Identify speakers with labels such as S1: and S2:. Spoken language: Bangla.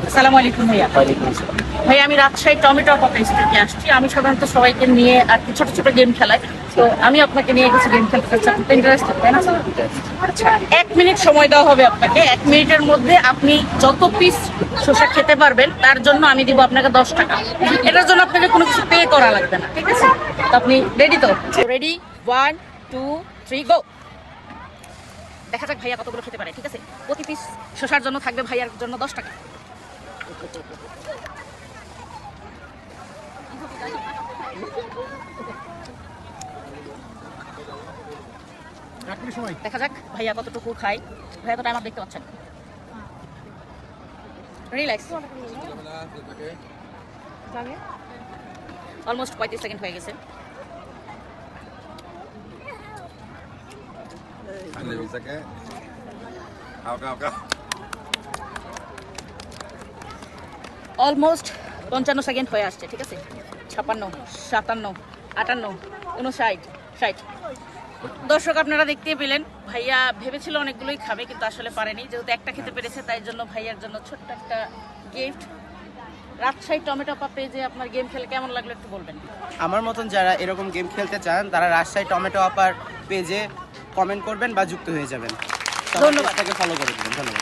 S1: আসসালামু আলাইকুম ভাইয়া। ভাইয়া আমি রাজশাহী টমেটো পকেজ থেকে আসছি। আমি সাধারণত সবাইকে নিয়ে আর কি ছোট ছোট গেম খেলাই, তো আমি আপনাকে নিয়ে কিছু গেম খেলতে চাচ্ছি। আপনি ইন্টারেস্টেড তাই না? আচ্ছা, 1 মিনিট সময় দেওয়া হবে আপনাকে। 1 মিনিটের মধ্যে আপনি যত পিস শসা খেতে পারবেন তার জন্য আমি দিব আপনাকে 10 টাকা। এটার জন্য আপনাকে কোনো কিছু পে করা লাগবে না, ঠিক আছে? তো আপনি রেডি তো? রেডি, 1 2 3 গো। দেখা যাক ভাইয়া কতগুলো খেতে পারে, ঠিক আছে? প্রতি পিস শসার জন্য থাকবে ভাইয়ার জন্য 10 টাকা। দেখা যাক ভাইয়া কতটুকু খায়। ভাইয়া তো টাইমার দেখতে পাচ্ছেন। রিল্যাক্স। অলমোস্ট 35 সেকেন্ড হয়ে গেছে। অলমোস্ট 55 সেকেন্ড হয়ে আসছে, ঠিক আছে? 56 57 58 59 60। দর্শক আপনারা দেখতেই পেলেন, ভাইয়া ভেবেছিল অনেকগুলোই খাবে কিন্তু আসলে পারেনি। যেহেতু একটা খেতে পেরেছে তাই জন্য ভাইয়ার জন্য ছোট্ট একটা গিফট। রাজশাহী টমেটো পেজে আপনার গেম খেলে কেমন লাগলো একটু বলবেন।
S2: আমার মতন যারা এরকম গেম খেলতে চান তারা রাজশাহী টমেটো আপার পেজে কমেন্ট করবেন বা যুক্ত হয়ে যাবেন।
S1: ধন্যবাদ।
S2: তাকে ফলো করে দেবেন। ধন্যবাদ।